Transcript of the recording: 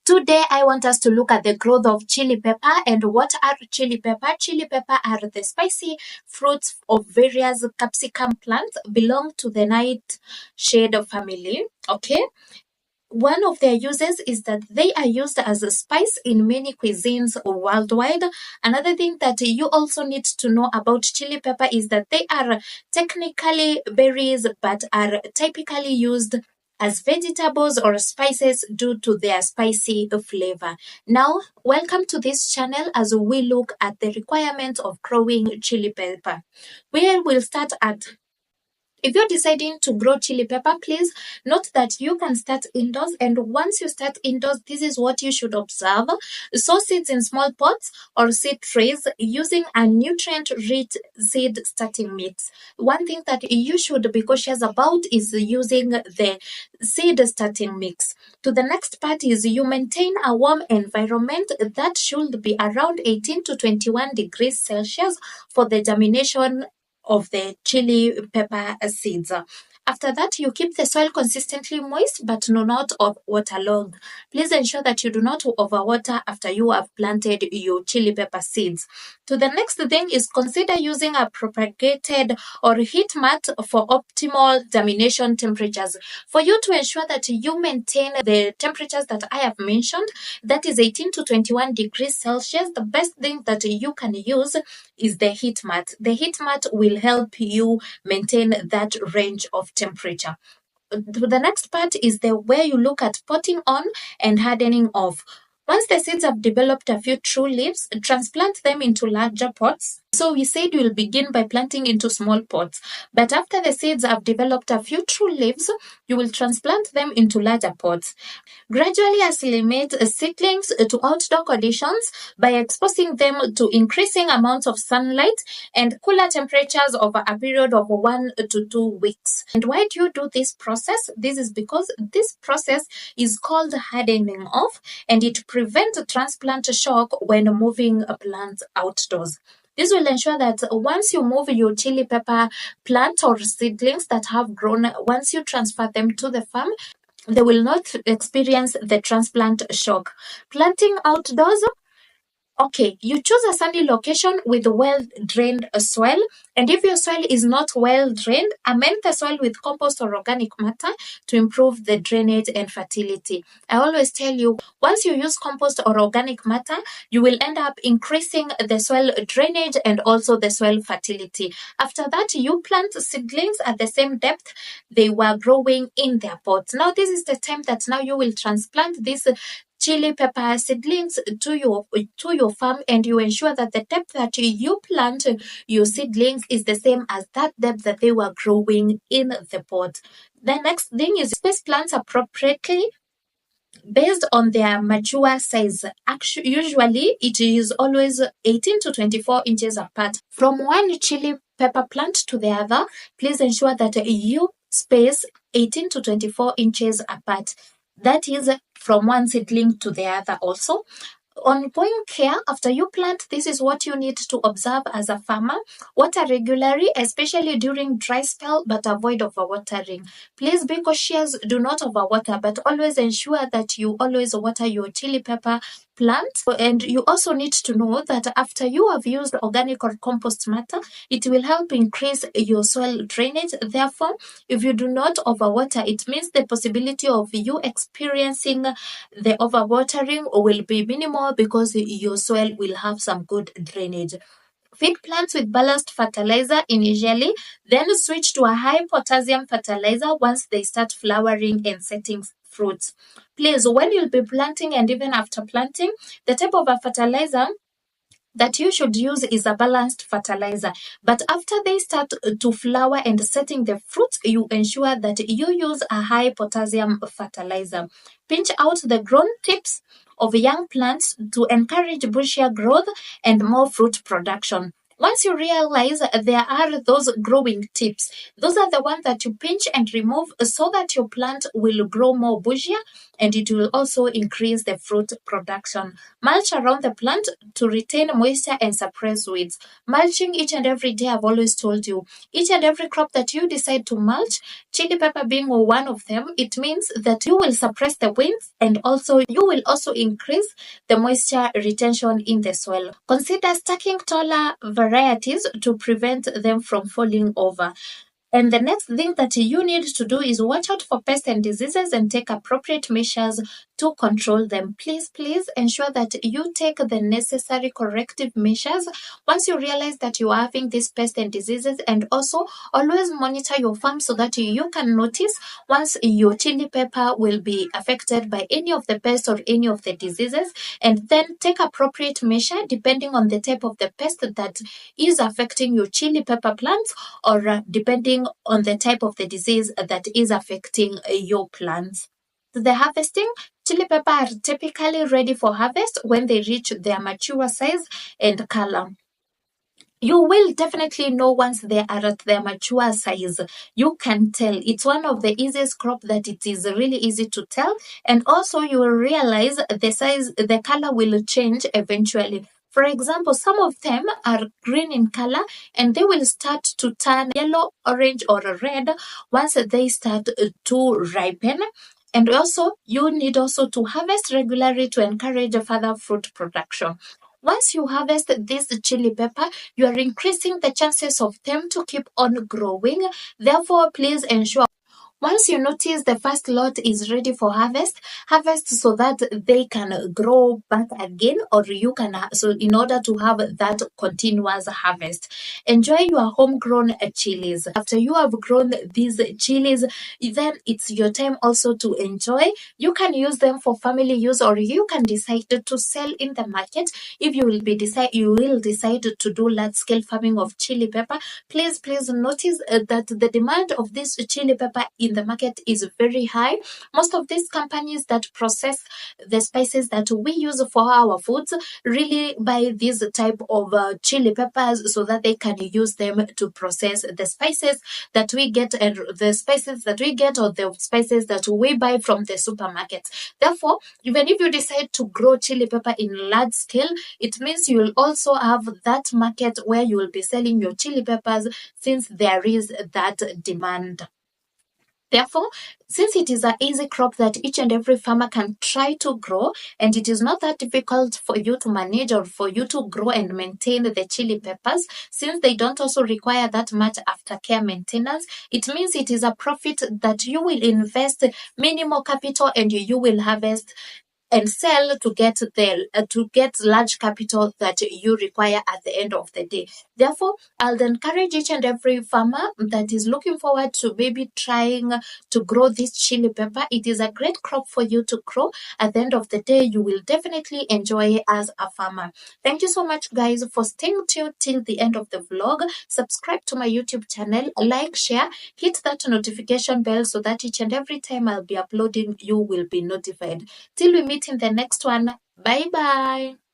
Today, I want us to look at the growth of chili pepper. And what are chili pepper? Chili pepper are the spicy fruits of various capsicum plants, belong to the nightshade family. Okay. One of their uses is that they are used as a spice in many cuisines worldwide. Another thing that you also need to know about chili pepper is that they are technically berries but are typically used as vegetables or spices due to their spicy flavor. Now, welcome to this channel as we look at the requirements of growing chili pepper. We will start at if you're deciding to grow chili pepper, please note that you can start indoors. And once you start indoors, this is what you should observe. Sow seeds in small pots or seed trays using a nutrient-rich seed starting mix. One thing that you should be cautious about is using the seed starting mix. To the next part is you maintain a warm environment that should be around 18 to 21 degrees Celsius for the germination of the chili pepper seeds. After that, you keep the soil consistently moist but not waterlogged. Please ensure that you do not overwater after you have planted your chili pepper seeds. To the next thing is consider using a propagated or heat mat for optimal germination temperatures. For you to ensure that you maintain the temperatures that I have mentioned, that is 18 to 21 degrees Celsius, the best thing that you can use is the heat mat. The heat mat will help you maintain that range of temperature. The next part is the where you look at potting on and hardening off. Once the seeds have developed a few true leaves, transplant them into larger pots. So we said we'll begin by planting into small pots. But after the seeds have developed a few true leaves, you will transplant them into larger pots. Gradually acclimate seedlings to outdoor conditions by exposing them to increasing amounts of sunlight and cooler temperatures over a period of 1 to 2 weeks. And why do you do this process? This is because this process is called hardening off, and it prevents transplant shock when moving plants outdoors. This will ensure that once you move your chili pepper plant or seedlings that have grown, once you transfer them to the farm, they will not experience the transplant shock. Planting outdoors. Okay, you choose a sunny location with well-drained soil. And if your soil is not well-drained, amend the soil with compost or organic matter to improve the drainage and fertility. I always tell you, once you use compost or organic matter, you will end up increasing the soil drainage and also the soil fertility. After that, you plant seedlings at the same depth they were growing in their pots. Now, this is the time that now you will transplant this chili pepper seedlings to your farm, and you ensure that the depth that you plant your seedlings is the same as that depth that they were growing in the pot. The next thing is space plants appropriately based on their mature size. Usually, it is always 18 to 24 inches apart. From one chili pepper plant to the other, please ensure that you space 18 to 24 inches apart. That is from one seedling to the other also. Ongoing care after you plant, this is what you need to observe as a farmer. Water regularly, especially during dry spell, but avoid overwatering. Please be cautious, do not overwater, but always ensure that you always water your chili pepper plant. And you also need to know that after you have used organic or compost matter, it will help increase your soil drainage. Therefore, if you do not overwater, it means the possibility of you experiencing the overwatering will be minimal because your soil will have some good drainage. Feed plants with balanced fertilizer initially, then switch to a high potassium fertilizer once they start flowering and setting fruits. Please, when you'll be planting and even after planting, the type of a fertilizer that you should use is a balanced fertilizer. But after they start to flower and setting the fruits, you ensure that you use a high potassium fertilizer. Pinch out the grown tips of young plants to encourage bushier growth and more fruit production. Once you realize there are those growing tips, those are the ones that you pinch and remove so that your plant will grow more bushier and it will also increase the fruit production. Mulch around the plant to retain moisture and suppress weeds. Mulching each and every day, I've always told you, each and every crop that you decide to mulch, chili pepper being one of them, it means that you will suppress the winds and also you will also increase the moisture retention in the soil. Consider stacking taller varieties to prevent them from falling over. And the next thing that you need to do is watch out for pests and diseases and take appropriate measures to control them. Please, please ensure that you take the necessary corrective measures once you realize that you are having these pests and diseases, and also always monitor your farm so that you can notice once your chili pepper will be affected by any of the pests or any of the diseases, and then take appropriate measure depending on the type of the pest that is affecting your chili pepper plants, or depending on the type of the disease that is affecting your plants. The harvesting, chili pepper are typically ready for harvest when they reach their mature size and color. You will definitely know once they are at their mature size. You can tell. It's one of the easiest crop that it is really easy to tell. And also you will realize the size, the color will change eventually. For example, some of them are green in color and they will start to turn yellow, orange, or red once they start to ripen. And also, you need also to harvest regularly to encourage further fruit production. Once you harvest this chili pepper, you are increasing the chances of them to keep on growing. Therefore, please ensure once you notice the first lot is ready for harvest so that they can grow back again, or you can, so in order to have that continuous harvest. Enjoy your homegrown chilies. After you have grown these chilies, then it's your time also to enjoy. You can use them for family use, or you can decide to sell in the market. If you will decide to do large scale farming of chili pepper, please notice that the demand of this chili pepper in the market is very high. Most of these companies that process the spices that we use for our foods really buy this type of chili peppers so that they can use them to process the spices that we get, and the spices that we get or the spices that we buy from the supermarkets. Therefore, even if you decide to grow chili pepper in large scale, it means you will also have that market where you will be selling your chili peppers, since there is that demand. Therefore, since it is an easy crop that each and every farmer can try to grow, and it is not that difficult for you to manage or for you to grow and maintain the chili peppers, since they don't also require that much aftercare maintenance, it means it is a profit that you will invest minimal capital and you will harvest and sell to get large capital that you require at the end of the day. Therefore, I'll encourage each and every farmer that is looking forward to maybe trying to grow this chili pepper. It is a great crop for you to grow. At the end of the day, you will definitely enjoy it as a farmer. Thank you so much, guys, for staying tuned till the end of the vlog. Subscribe to my YouTube channel, like, share, hit that notification bell so that each and every time I'll be uploading, you will be notified. Till we meet in the next one. Bye bye.